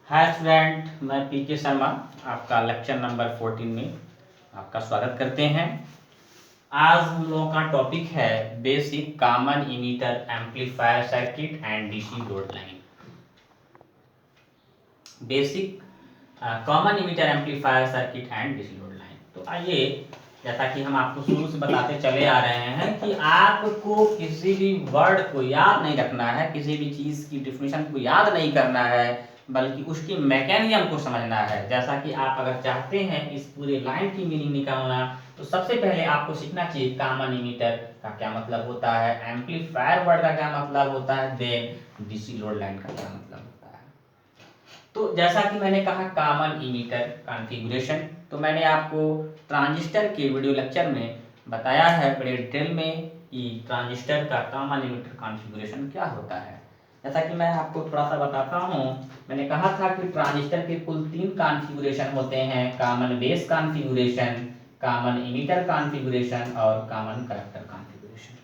Hi student, मैं पीके शर्मा आपका lecture number 14 में आपका स्वागत करते हैं। आज हम लोगों का टॉपिक है basic common emitter amplifier circuit and DC load line. Basic common emitter amplifier circuit and DC load line. तो आइए, जैसा कि हम आपको शुरू से बताते चले आ रहे हैं कि आपको किसी भी वर्ड को याद नहीं रखना है, किसी भी चीज़ की डिफिनेशन को याद नहीं करना है, बल्कि उसकी मैकेनिज्म को समझना है। जैसा कि आप अगर चाहते हैं इस पूरे लाइन की मीनिंग निकालना, तो सबसे पहले आपको सीखना चाहिए कॉमन इमीटर का क्या मतलब होता है, एम्पलीफायर वर्ड का क्या मतलब होता है, देन डीसी लोड लाइन का क्या मतलब होता है। तो जैसा कि मैंने कहा कॉमन इमीटर कॉन्फ़िगरेशन, तो मैंने आपको ट्रांजिस्टर के वीडियो लेक्चर में बताया है बड़े डिटेल में कि ट्रांजिस्टर का कॉमन इमीटर कॉन्फ़िगरेशन क्या होता है। जैसा कि मैं आपको थोड़ा सा बताता हूँ, मैंने कहा था कि ट्रांजिस्टर के कुल 3 कॉन्फ़िगरेशन होते हैं, common base configuration, common emitter configuration और कॉमन कलेक्टर कॉन्फ़िगरेशन।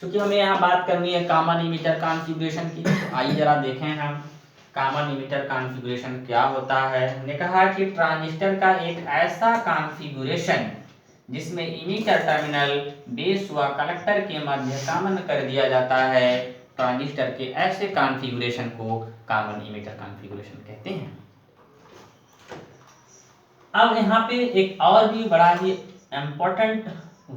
क्योंकि हमें यहाँ बात करनी है कॉमन इमीटर कॉन्फ़िगरेशन की, तो आइए जरा देखें हम कॉमन इमीटर कॉन्फ़िगरेशन क्या होता है। हमने कहा कि ट्रांजिस्टर का एक ऐसा कॉन्फ़िगरेशन जिसमें इमीटर टर्मिनल बेस व कलेक्टर के मध्य कॉमन कर दिया जाता है, ट्रांजिस्टर के ऐसे कॉन्फ़िगरेशन को कॉमन इमीटर कॉन्फ़िगरेशन कहते हैं। अब यहाँ पे एक और भी बड़ा ही इम्पोर्टेंट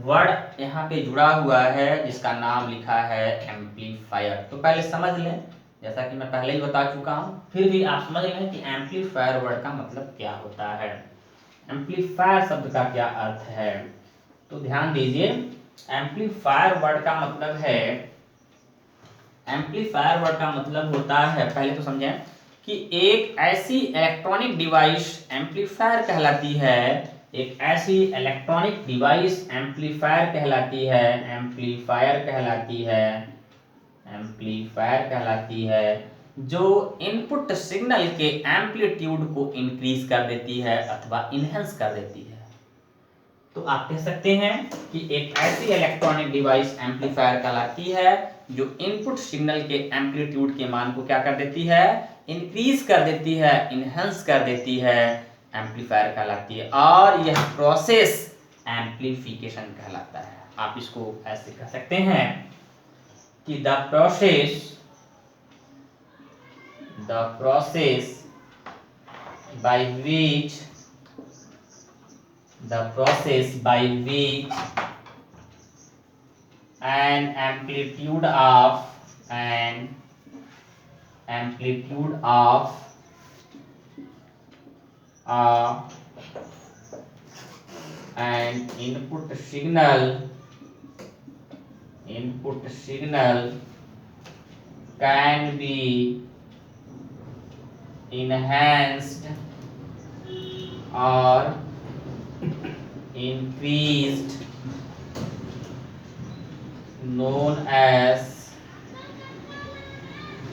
वर्ड यहाँ पे जुड़ा हुआ है जिसका नाम लिखा है एम्पलीफायर। तो पहले समझ लें, जैसा कि मैं पहले ही बता चुका हूँ, फिर भी आप समझ लें कि एम्पलीफायर वर्ड का मतलब क्या होता है, एम्पलीफायर शब्द का क्या अर्थ है। तो ध्यान दीजिए, एम्पलीफायर वर्ड का मतलब है, एम्पलीफायर वर्ड का मतलब होता है, पहले तो समझें कि एक ऐसी इलेक्ट्रॉनिक डिवाइस एम्पलीफायर कहलाती है, एक ऐसी इलेक्ट्रॉनिक डिवाइस एम्पलीफायर कहलाती है, एम्पलीफायर कहलाती है, एम्पलीफायर कहलाती है जो इनपुट सिग्नल के एम्पलीट्यूड को इंक्रीज कर देती है अथवा इनहेंस कर देती है। तो आप कह सकते हैं कि एक ऐसी इलेक्ट्रॉनिक डिवाइस एम्पलीफायर कहलाती है जो इनपुट सिग्नल के एम्पलीट्यूड के मान को क्या कर देती है, इंक्रीज कर देती है, इनहेंस कर देती है, एम्पलीफायर कहलाती है। और यह प्रोसेस एम्पलीफिकेशन कहलाता है। आप इसको ऐसे कह सकते हैं कि the process by which an amplitude of an input signal can be enhanced or increased known as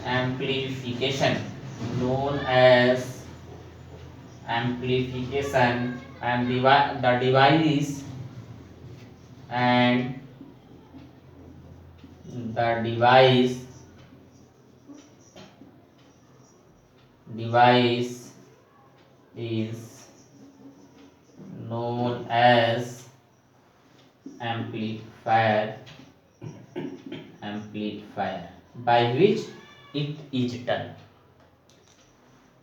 amplification, and the device is known as amplifier by which it is done।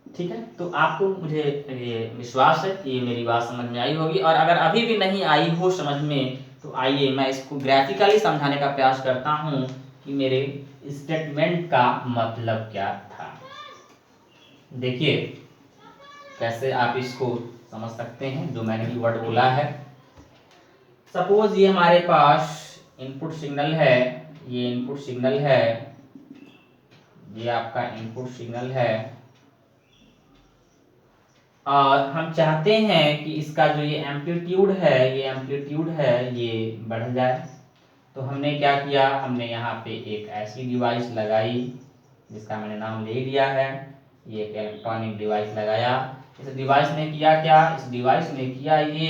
ठीक है, तो आपको मुझे ये विश्वास है कि मेरी बात समझ में आई होगी, और अगर अभी भी नहीं आई हो समझ में, तो आइए मैं इसको ग्राफिकली समझाने का प्रयास करता हूँ कि मेरे स्टेटमेंट का मतलब क्या था। देखिए कैसे आप इसको समझ सकते हैं जो मैंने भी वर्ड बोला है। सपोज ये हमारे पास इनपुट सिग्नल है, ये इनपुट सिग्नल है, ये आपका इनपुट सिग्नल है, और हम चाहते हैं कि इसका जो ये एम्पलीट्यूड है ये बढ़ जाए। तो हमने क्या किया, हमने यहाँ पे एक ऐसी डिवाइस लगाई जिसका मैंने नाम ले लिया है, ये एक इलेक्ट्रॉनिक डिवाइस लगाया। इस डिवाइस ने किया क्या, इस डिवाइस ने किया ये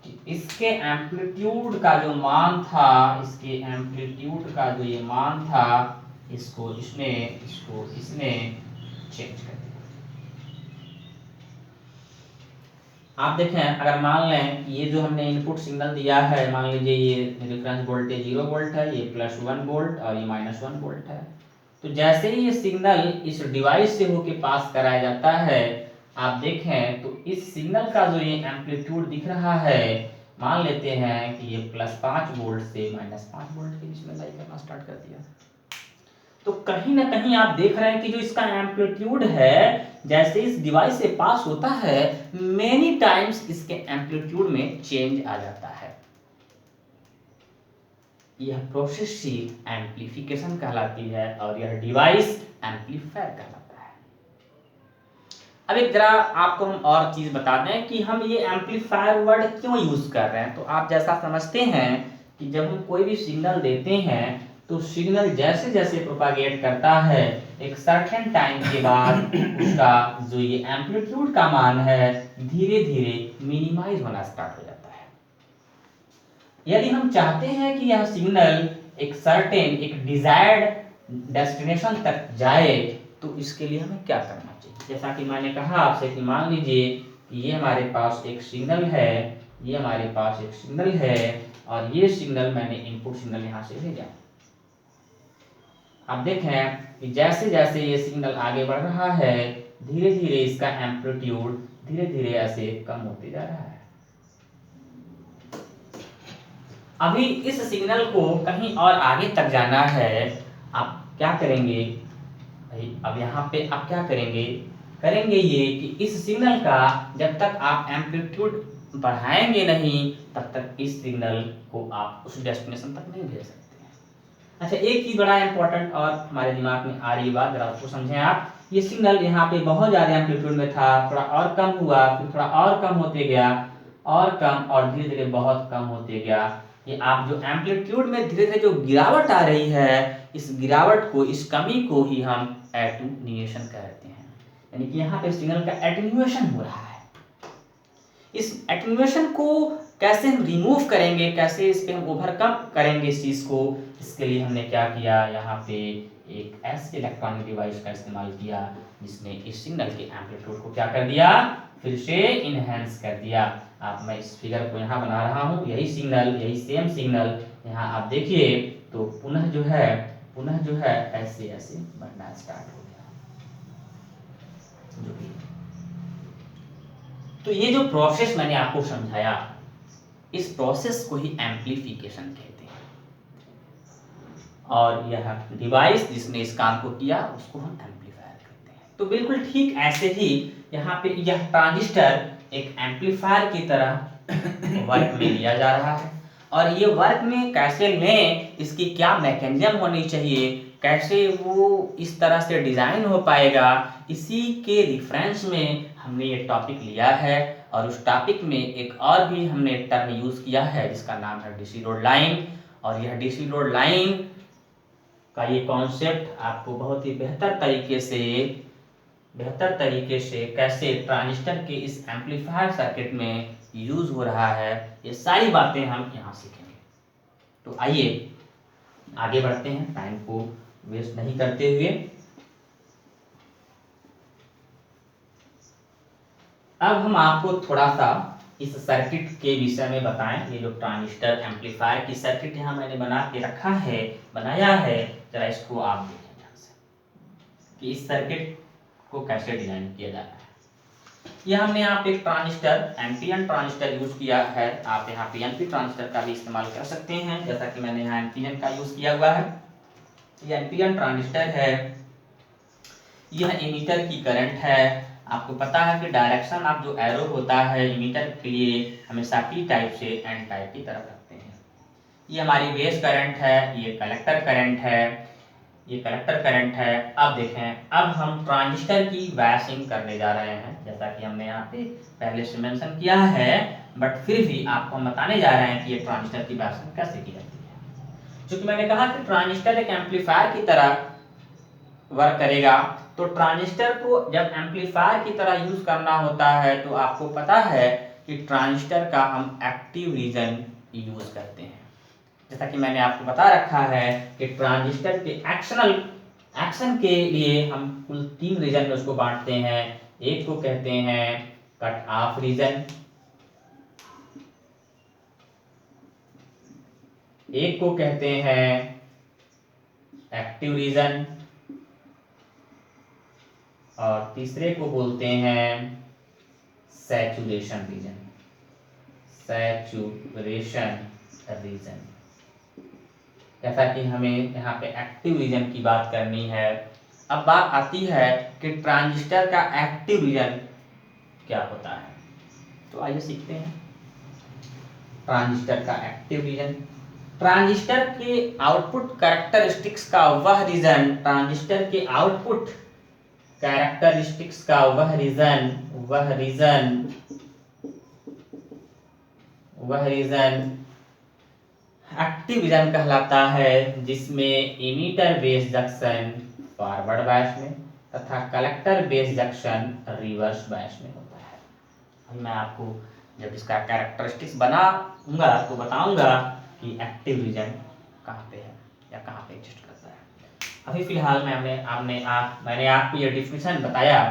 कि इसके एम्पलीट्यूड का जो मान था, इसने चेंज कर दिया। आप देखें, अगर मान लें ये जो हमने इनपुट सिग्नल दिया है, मान लीजिए ये रेफरेंस वोल्टेज 0 वोल्ट है, ये +1 वोल्ट और ये -1 वोल्ट है। तो जैसे ही ये सिग्नल इस डिवाइस से होके पास कराया जाता है, आप देखें तो इस सिग्नल का जो ये एम्पलीट्यूड दिख रहा है, मान लेते हैं कि ये +5 वोल्ट से -5 वोल्ट के बीच में लाई करना स्टार्ट कर दिया। तो कहीं ना कहीं आप देख रहे हैं कि जो इसका एम्पलीट्यूड है, जैसे इस डिवाइस से पास होता है, मेनी टाइम्स इसके एम्पलीट्यूड में चेंज आ जाता है। यह प्रोसेस ही एम्पलीफिकेशन कहलाती है और यह डिवाइस एम्पलीफायर कहलाता है। अब एक जरा आपको हम और चीज बता दें कि हम ये एम्पलीफायर वर्ड क्यों यूज कर रहे हैं। तो आप जैसा समझते हैं कि जब हम कोई भी सिग्नल देते हैं तो सिग्नल जैसे जैसे प्रोपागेट करता है, एक सर्टेन टाइम के बाद उसका जो ये एम्पलीट्यूड का मान है धीरे धीरे मिनिमाइज होना स्टार्ट हो जाता है। यदि हम चाहते हैं कि यह सिग्नल एक सर्टेन, एक डिजायर्ड डेस्टिनेशन तक जाए, तो इसके लिए हमें क्या करना चाहिए। जैसा कि मैंने कहा आपसे कि मान लीजिए कि ये हमारे पास एक सिग्नल है, ये हमारे पास एक सिग्नल है और ये सिग्नल मैंने इनपुट सिग्नल यहाँ से भेजा। आप देखें कि जैसे जैसे ये सिग्नल आगे बढ़ रहा है, धीरे धीरे इसका एम्पलीट्यूड धीरे धीरे ऐसे कम होते जा रहा है। अभी इस सिग्नल को कहीं और आगे तक जाना है, आप क्या करेंगे भाई, अब यहाँ पे आप क्या करेंगे, करेंगे ये कि इस सिग्नल का जब तक आप एम्पलीट्यूड बढ़ाएंगे नहीं, तब तक इस सिग्नल को आप उस डेस्टिनेशन तक नहीं भेज सकते हैं। अच्छा, एक चीज बड़ा इंपॉर्टेंट और हमारे दिमाग में आ रही बात, जरा उसको समझें आप। ये सिग्नल यहाँ पे बहुत ज्यादा एम्पलीट्यूड में था, थोड़ा और कम हुआ, फिर थोड़ा और कम होते गया, और कम, और धीरे धीरे बहुत कम होते गया। ये आप जो एम्पलीट्यूड में धीरे धीरे जो गिरावट आ रही है, इस गिरावट को, इस कमी को ही हम एटेन्यूएशन कहते हैं। यानी कि यहाँ पे सिग्नल का एटेन्यूएशन हो रहा है। इस एटेन्यूएशन को कैसे हम रिमूव करेंगे, कैसे इस पे हम ओवरकम करेंगे इस चीज को, इसके लिए हमने क्या किया, यहाँ पे एक ऐसे इलेक्ट्रॉनिक डिवाइस का इस्तेमाल किया जिसने इस सिग्नल के एम्पलीट्यूड को क्या कर दिया, फिर से इनहेंस कर दिया। आप, मैं इस फिगर को यहाँ बना रहा हूँ, यही सिग्नल, यही सेम सिग्नल यहाँ आप देखिए तो पुनः जो है ऐसे ऐसे बढ़ना स्टार्ट हो गया। जो भी, तो ये जो प्रोसेस मैंने आपको समझाया, इस प्रोसेस को ही एम्पलीफिकेशन कहते हैं। और यह डिवाइस जिसने इस काम को किया उसको हम एम्पलीफायर कहते हैं। तो बिल्कुल ठीक ऐसे ही यहाँ पे यह ट्रांजिस्टर एक एम्पलीफायर की तरह वर्क में लिया जा रहा है। और ये वर्क में कैसे लें, इसकी क्या मैकेनिज्म होनी चाहिए, कैसे वो इस तरह से डिजाइन हो पाएगा, इसी के रिफरेंस में हमने ये टॉपिक लिया है। और उस टॉपिक में एक और भी हमने टर्म यूज किया है जिसका नाम है डीसी लोड लाइन। और यह डीसी लोड लाइन का ये कॉन्सेप्ट आपको बहुत ही बेहतर तरीके से कैसे ट्रांजिस्टर के इस एम्पलीफायर सर्किट में यूज हो रहा है, ये सारी बातें हम यहाँ सीखेंगे। तो आइए आगे बढ़ते हैं, टाइम को वेस्ट नहीं करते हुए। अब हम आपको थोड़ा सा इस सर्किट के विषय में बताएं। ये जो ट्रांजिस्टर एम्पलीफायर की सर्किट यहाँ मैंने बनाया है, जरा इसको आप देखें ध्यान से कि इस सर्किट को कैसे डिजाइन किया जाता है। यह हमने यहाँ पे एक ट्रांजिस्टर, एनपीएन ट्रांजिस्टर यूज किया है। आप यहाँ पीएनपी ट्रांजिस्टर का भी इस्तेमाल कर सकते हैं, जैसा कि मैंने यहाँ एनपीएन का यूज किया हुआ है। यह एनपीएन ट्रांजिस्टर है, यह इमीटर की करंट है। आपको पता है कि डायरेक्शन ऑफ जो एरो होता है इमीटर के लिए हमेशा पी टाइप से एन टाइप की तरफ रखते हैं। ये हमारी बेस करंट है, ये कलेक्टर करंट है। अब देखें, अब हम ट्रांजिस्टर की बायसिंग करने जा रहे हैं, जैसा कि हमने यहाँ पे पहले से मेंशन किया है, बट फिर भी आपको हम बताने जा रहे हैं कि ये ट्रांजिस्टर की बायसिंग कैसे की जाती है। क्योंकि मैंने कहा कि ट्रांजिस्टर एक एम्पलीफायर की तरह वर्क करेगा, तो ट्रांजिस्टर को जब एम्पलीफायर की तरह यूज करना होता है तो आपको पता है कि ट्रांजिस्टर का हम एक्टिव रीजन यूज करते हैं। जैसा कि मैंने आपको बता रखा है कि ट्रांजिस्टर के एक्शन के लिए हम कुल 3 रीजन में उसको बांटते हैं। एक को कहते हैं कट ऑफ रीजन, एक को कहते हैं एक्टिव रीजन और तीसरे को बोलते हैं सैचुरेशन रीजन। Saturation region. जैसा कि हमें यहाँ पे एक्टिव रीजन की बात करनी है, अब बात आती है कि ट्रांजिस्टर का एक्टिव रीजन क्या होता है। तो आइए सीखते हैं ट्रांजिस्टर का एक्टिव रीजन। ट्रांजिस्टर के आउटपुट कैरेक्टरिस्टिक्स का वह रीजन, ट्रांजिस्टर के आउटपुट कैरेक्टरिस्टिक्स का वह रीजन एक्टिव रीजन कहलाता है, जिसमें emitter base junction forward bias में तथा collector base junction reverse bias में होता है। अभी मैं आपको जब इसका कैरेक्टरिस्टिक्स बनाऊंगा तो बताऊंगा कि एक्टिव रीजन कहाँ पे है या कहाँ पे एग्जिस्ट करता है। अभी फिलहाल मैंने आपको ये डिफिनीशन बताया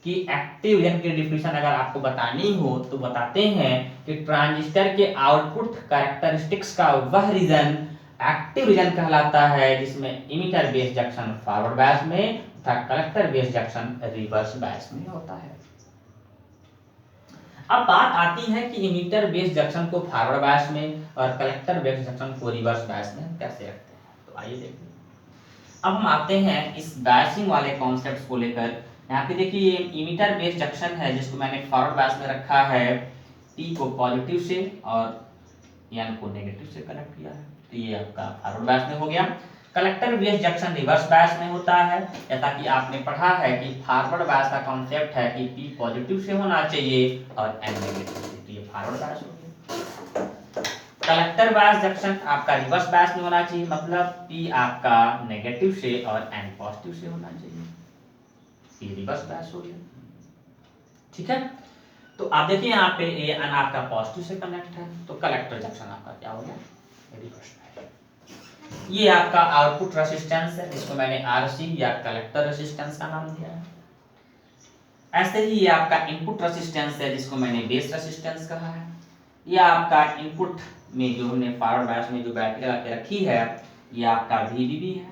कि एक्टिव रीजन की डिफिनीशन अगर आपको बतानी हो तो बताते हैं कि ट्रांजिस्टर के आउटपुट कैरेक्टरिस्टिक्स का वह रीजन एक्टिव रीजन कहलाता है, जिसमें emitter base junction forward bias में तथा collector base junction reverse bias में होता है। अब बात आती है कि इमीटर बेस जंक्शन को फॉरवर्ड बायस में और कलेक्टर बेस जंक्शन को रिवर्स बायस में कैसे रखते हैं। तो आइए देखते हैं। अब हम आते हैं इस बायसिंग वाले कॉन्सेप्ट्स को लेकर। यहाँ पे देखिए ये इमीटर बेस जंक्शन है जिसको मैंने फॉरवर्ड बायस में रखा है, P को पॉजिटिव से और N को नेगेटिव से कनेक्ट किया है, तो ये आपका फॉरवर्ड बायस में हो गया। Collector base junction reverse bias में होता है, जैसा कि आपने पढ़ा है कि फॉरवर्ड बायस का कॉन्सेप्ट है कि P पॉजिटिव से होना चाहिए और N नेगेटिव से, तो ये फॉरवर्ड बायस हो गया। कलेक्टर बायस जंक्शन आपका रिवर्स बायस में होना चाहिए, मतलब P आपका नेगेटिव से और N पॉजिटिव से होना चाहिए, ये रिवर्स बायस हो गया। ठीक है, तो आप देखिए यहाँ पे N आपका पॉजिटिव से कनेक्ट है, तो कलेक्टर जंक्शन आपका क्या हो गया, रिवर्स बायस। ये आपका आउटपुट रेजिस्टेंस है जिसको मैंने RC या कलेक्टर रेजिस्टेंस का नाम दिया है। ऐसे ही ये आपका इनपुट रेजिस्टेंस है जिसको मैंने बेस रेजिस्टेंस कहा है। ये आपका इनपुट में जो हमने फॉरवर्ड बायस में जो बैटरी लगा के रखी है ये आपका VDB है।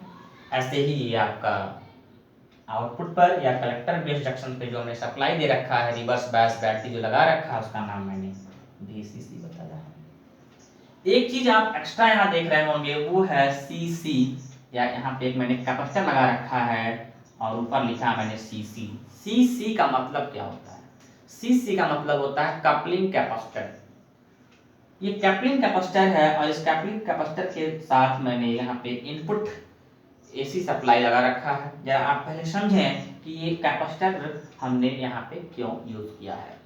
ऐसे ही ये आपका आउटपुट पर या कलेक्टर बेस जंक्शन पे जो हमने सप्लाई दे रखा है रिवर्स बायस बैटरी जो लगा रखा है उसका नाम मैंने VCC बताया है। एक चीज आप एक्स्ट्रा यहाँ देख रहे होंगे वो है CC, या यहाँ पे एक मैंने कैपेसिटर लगा रखा है और ऊपर लिखा मैंने CC। CC का मतलब क्या होता है? CC का मतलब होता है कपलिंग कैपेसिटर। ये कपलिंग कैपेसिटर है और इस कपलिंग कैपेसिटर के साथ मैंने यहाँ पे इनपुट AC सप्लाई लगा रखा है। जरा आप पहले समझें कि ये कैपेसिटर हमने यहाँ पे क्यों यूज किया है,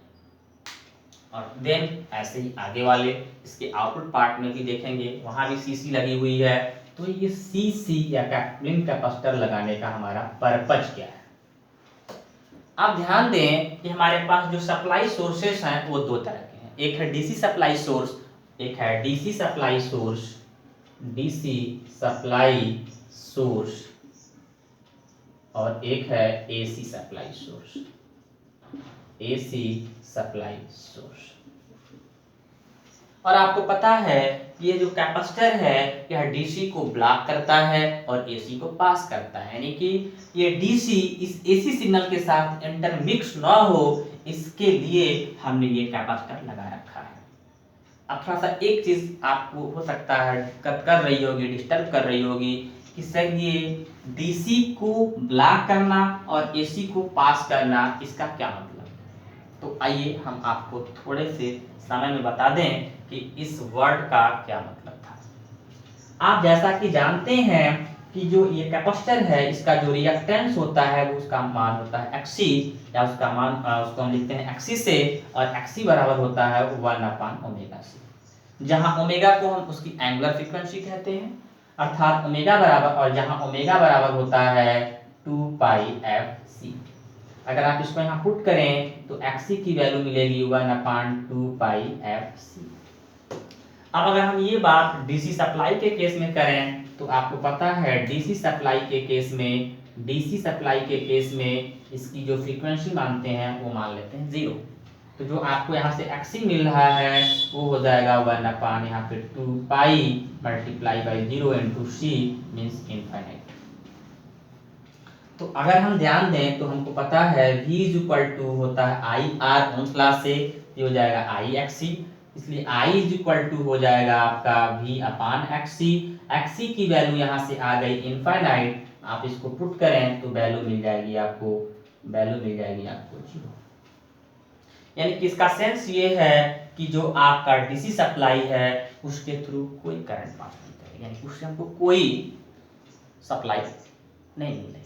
और देन ऐसे ही आगे वाले इसके आउटपुट पार्ट में भी देखेंगे, वहां भी CC लगी हुई है। तो ये CC या कपलिंग कैपेसिटर लगाने का हमारा पर्पज क्या है? आप ध्यान दें कि हमारे पास जो सप्लाई सोर्सेस हैं वो दो तरह के हैं, एक है DC सप्लाई सोर्स, एक है DC supply source, DC supply source, और एक है AC supply source, AC supply source. और आपको पता है ये जो कैपेसिटर है यह DC को ब्लॉक करता है और AC को पास करता है, यानी कि ये DC इस AC सिग्नल के साथ इंटरमिक्स ना हो इसके लिए हमने ये कैपेसिटर लगा रखा है। अब थोड़ा सा एक चीज आपको हो सकता है दिक्कत कर रही होगी, डिस्टर्ब कर रही होगी कि सर ये DC को ब्लॉक करना और AC को पास करना इसका क्या मतलब? तो आइए हम आपको थोड़े से समय में बता दें कि इस वर्ड का क्या मतलब था। आप जैसा कि जानते हैं कि जो ये कैपेसिटर है इसका जो रिएक्टेंस होता है वो उसका मान होता है XC, या उसका मान उसको हम लिखते हैं XC से, और XC बराबर होता है 1/ओमेगा C, जहां ओमेगा को हम उसकी एंगुलर फ्रीक्वेंसी कहते हैं, अर्थात ओमेगा बराबर, और जहां ओमेगा बराबर होता है 2πfc। अगर आप इसको यहाँ पुट करें तो XC की वैल्यू मिलेगी 1/2πfc। अब अगर हम ये बात DC सप्लाई के केस में करें तो आपको पता है DC सप्लाई के केस में इसकी जो फ्रीक्वेंसी मानते हैं वो मान लेते हैं 0। तो जो आपको यहाँ से XC मिल रहा है वो हो जाएगा 1 अपान यहाँ पे 2 pi multiply by 0 into C means infinite. तो अगर हम ध्यान दें तो हमको पता है V इज इक्वल टू होता है आई आर ओम्स लॉ से, ये हो जाएगा आई XC, इसलिए I इज इक्वल टू हो जाएगा आपका V अपान XC। XC की वैल्यू यहाँ से आ गई इनफाइनाइट, आप इसको पुट करें तो वैल्यू मिल जाएगी आपको, वैल्यू मिल जाएगी आपको 0। यानी कि इसका सेंस ये है कि जो आपका डीसी सप्लाई है उसके थ्रू कोई करंट पास नहीं करेगा, यानी उससे हमको कोई सप्लाई नहीं मिल रही है।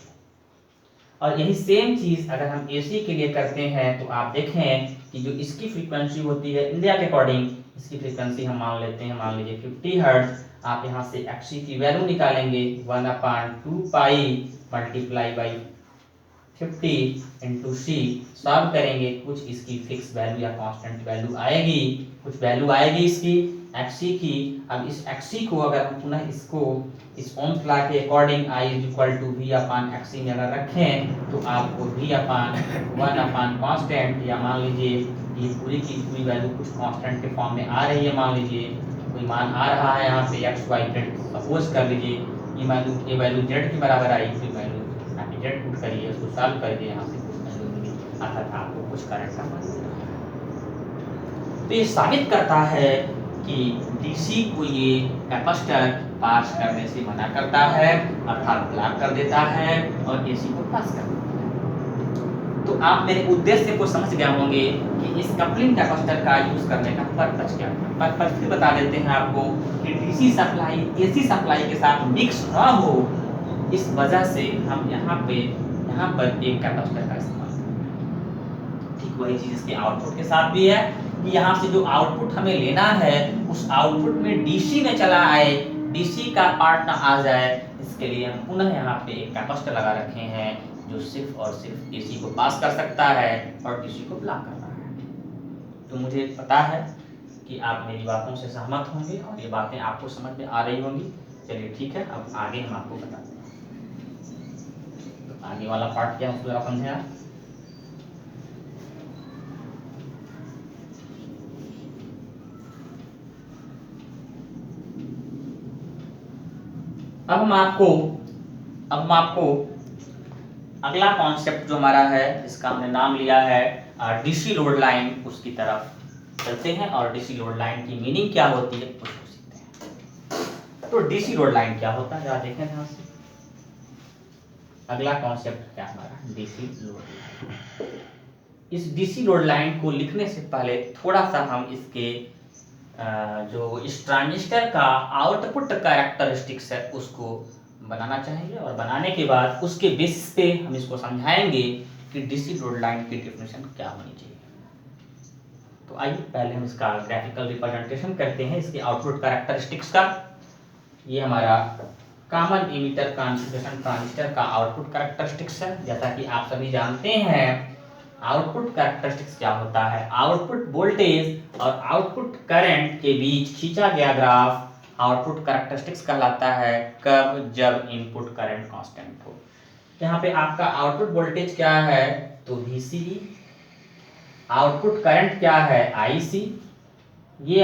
और यही सेम चीज अगर हम एसी के लिए करते हैं तो आप देखें कि जो इसकी फ्रीक्वेंसी होती है इंडिया के अकॉर्डिंग, इसकी फ्रीक्वेंसी हम मान लेते हैं, मान लीजिए 50 हर्ट्ज। आप यहाँ से XC की वैल्यू निकालेंगे 1 upon 2 pi multiply by 50 into C, solve करेंगे, कुछ इसकी फिक्स वैल्यू या कांस्टेंट वैल्यू आएगी, कुछ वैल्यू आएगी इसकी XC की। अब इस XC को अगर हम पुनः इसको इस ओम्स लॉ के according I is equal to V upon XC में अगर रखें तो आपको V अपान 1 अपान कांस्टेंट, या मान लीजिए ये पूरी की पूरी वैल्यू कुछ कांस्टेंट के फॉर्म में आ रही है, मान लीजिए कोई मान आ रहा है यहाँ पे x y z, सपोज कर लीजिए ये वैल्यू z के बराबर आई, फिर वैल्यू z पुट करिए, उसको सॉल्व करके यहाँ से कुछ वैल्यू मिली, अर्थात आपको कुछ करंट का मान मिल रहा है। तो ये साबित करता है कि डीसी को ये कैपेसिटर पास करने से मना करता है, अर्थात ब्लॉक कर देता है, और एसी को पास कर देता है। तो आप मेरे उद्देश्य को समझ गए होंगे कि इस कपलिंग कैपेसिटर का यूज करने का पर्पज क्या है। पर्पज फिर बता देते हैं आपको कि डीसी सप्लाई एसी सप्लाई के साथ मिक्स ना हो, इस वजह से हम यहाँ पर एक कैपेसिटर का इस्तेमाल करते हैं। ठीक वही चीज इसके आउटपुट के साथ भी है कि यहाँ से जो आउटपुट हमें लेना है उस आउटपुट में डीसी में चला आए, डीसी का पार्ट ना आ जाए, इसके लिए हम पुनः यहाँ पे एक कैपेसिटर लगा रखे हैं जो सिर्फ और सिर्फ एसी को पास कर सकता है और डीसी को ब्लॉक कर रहा है। तो मुझे पता है कि आप मेरी बातों से सहमत होंगे और ये बातें आपको समझ में आ रही होंगी। चलिए ठीक है, अब आगे हम आपको बताते हैं। तो आगे वाला पार्ट क्या है उसको जरा समझें आप। अब हम आपको अगला कॉन्सेप्ट जो हमारा है, इसका हमने नाम लिया है डीसी लोड लाइन, उसकी तरफ चलते हैं और डीसी लोड लाइन की मीनिंग क्या होती है उसको सीखते हैं। तो डीसी लोड लाइन क्या होता है जरा देखें ध्यान से। अगला कॉन्सेप्ट क्या हमारा डीसी लोड लाइन। इस डीसी लोड लाइन को लिखने से पहले थोड़ा सा हम इसके जो इस ट्रांजिस्टर का आउटपुट कैरेक्टरिस्टिक्स है उसको बनाना चाहेंगे, और बनाने के बाद उसके बेसिस पे हम इसको समझाएंगे कि डीसी लोड लाइन की डेफिनेशन क्या होनी चाहिए। तो आइए पहले हम इसका ग्राफिकल रिप्रेजेंटेशन करते हैं इसके आउटपुट कैरेक्टरिस्टिक्स का। ये हमारा कॉमन इमीटर कॉन्फ़िगरेशन ट्रांजिस्टर का आउटपुट कैरेक्टरिस्टिक्स है। जैसा कि आप सभी जानते हैं आउटपुट कैरेक्टरिस्टिक्स क्या होता है, आउटपुट वोल्टेज और आउटपुट करंट के बीच खींचा गया ग्राफ आउटपुट कैरेक्टरिस्टिक्स कहलाता है, कब, जब इनपुट करंट कांस्टेंट हो। यहाँ पे आपका आउटपुट वोल्टेज क्या है तो VCE, आउटपुट करंट क्या है IC, ये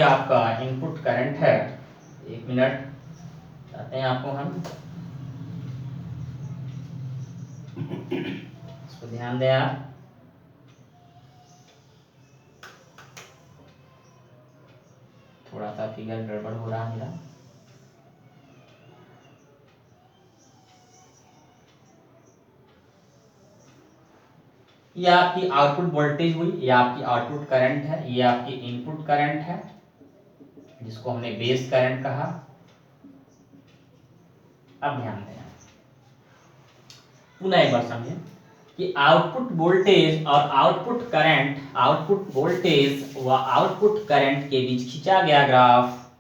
आपका इनपुट करंट है। एक मिनट चाहते हैं आपको हम इसको ध्यान दें आप। थोड़ा सा फिगर गड़बड़ हो रहा है मेरा। ये आपकी आउटपुट वोल्टेज हुई, ये आपकी आउटपुट करंट है, ये आपकी इनपुट करंट है जिसको हमने बेस करंट कहा। अब ध्यान दें पुनः एक बार समझें कि आउटपुट वोल्टेज और आउटपुट वोल्टेज व आउटपुट करंट के बीच खींचा गया ग्राफ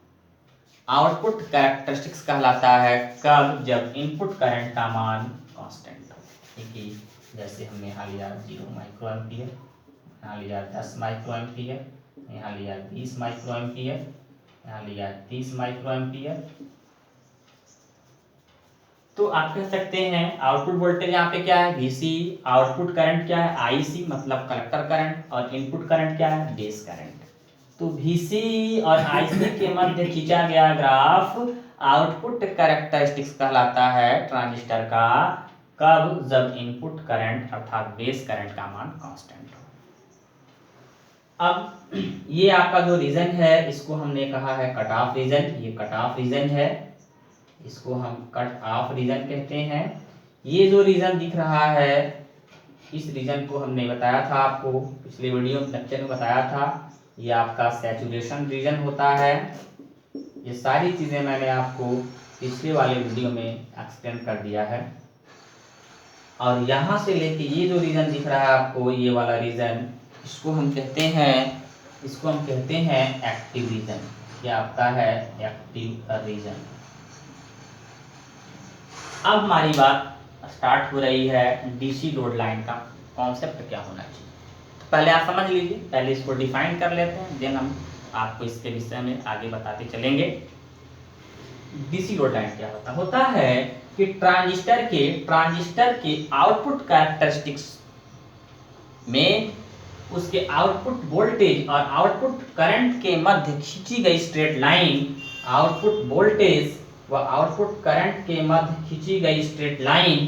आउटपुट कैरेक्टरिस्टिक्स कहलाता है, कब, जब इनपुट करंट का मान कांस्टेंट हो। ठीक है, जैसे हमने यहाँ लिया 0 माइक्रो एम्पियर, यहाँ लिया 10 माइक्रो एम्पियर, यहाँ लिया 20 माइक्रो एम्पियर, यहाँ लिया 30 माइक्रो एम्पियर। तो आप कह सकते हैं आउटपुट वोल्टेज यहाँ पे क्या है VC, आउटपुट करंट क्या है IC मतलब कलेक्टर करंट, और इनपुट करंट क्या है बेस करंट। तो VC और IC के मध्य खींचा गया ग्राफ आउटपुट कैरेक्टरिस्टिक्स कहलाता है ट्रांजिस्टर का, कब, जब इनपुट करंट अर्थात बेस करंट का मान कांस्टेंट हो। अब ये आपका जो रीजन है इसको हमने कहा है कट ऑफ रीजन, ये कट ऑफ रीजन है, इसको हम कट ऑफ रीजन कहते हैं। ये जो रीजन दिख रहा है इस रीजन को हमने बताया था आपको पिछले वीडियो लेक्चर में बताया था, ये आपका सैचुरेशन रीजन होता है। ये सारी चीजें मैंने आपको पिछले वाले वीडियो में एक्सप्लेन कर दिया है। और यहाँ से लेके ये जो रीजन दिख रहा है आपको, ये वाला रीजन, इसको हम कहते हैं एक्टिव रीजन। ये आपका है एक्टिव रीजन। अब हमारी बात स्टार्ट हो रही है डीसी लोड लाइन का कॉन्सेप्ट क्या होना चाहिए। तो पहले आप समझ लीजिए, पहले इसको डिफाइन कर लेते हैं, देन हम आपको इसके विषय में आगे बताते चलेंगे। डीसी लोड लाइन क्या होता है कि ट्रांजिस्टर के आउटपुट कैरेक्टरिस्टिक्स में उसके आउटपुट वोल्टेज और आउटपुट करंट के मध्य खींची गई स्ट्रेट लाइन, आउटपुट वोल्टेज व आउटपुट करंट के मध्य खींची गई स्ट्रेट लाइन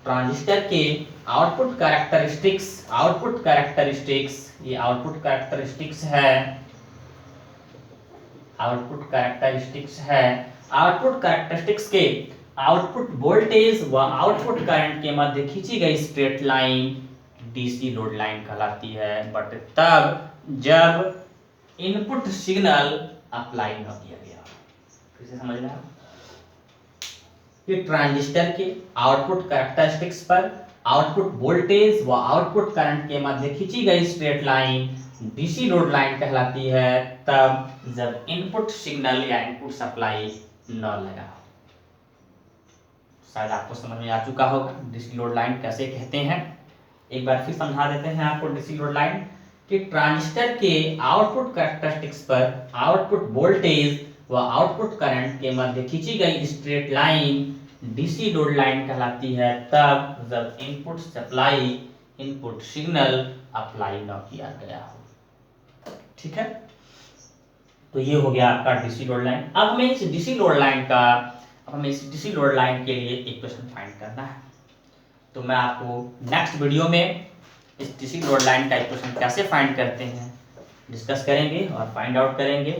ट्रांजिस्टर के आउटपुट कैरेक्टरिस्टिक्स, ये आउटपुट कैरेक्टरिस्टिक्स है, आउटपुट कैरेक्टरिस्टिक्स के आउटपुट वोल्टेज व आउटपुट करंट के मध्य खींची गई straight line DC load line कहलाती है, बट तब जब इनपुट सिग्नल अप्लाई न किया गया। कैसे समझना है कि ट्रांजिस्टर के आउटपुट कैरेक्टरिस्टिक्स पर आउटपुट वोल्टेज व आउटपुट करंट के मध्य खींची गई straight line DC load line कहलाती है तब जब इनपुट सिग्नल या इनपुट सप्लाई न लगा। शायद आपको समझ में आ चुका होगा डीसी लोड लाइन कैसे कहते हैं। एक बार फिर समझा देते हैं आपको डीसी लोड लाइन कि ट्रांजिस्टर के आउटपुट कैरेक्टरिस्टिक्स पर आउटपुट वोल्टेज व आउटपुट करंट के मध्य खींची गई straight line DC load line कहलाती है तब जब इनपुट सिग्नल अप्लाई न किया गया हो। ठीक है, तो ये हो गया आपका डीसी लोड लाइन। अब हमें इस डीसी लोड लाइन के लिए इक्वेशन फाइंड करना है। तो मैं आपको नेक्स्ट वीडियो में इस डीसी लोड लाइन का इक्वेशन कैसे फाइंड करते हैं डिस्कस करेंगे और फाइंड आउट करेंगे।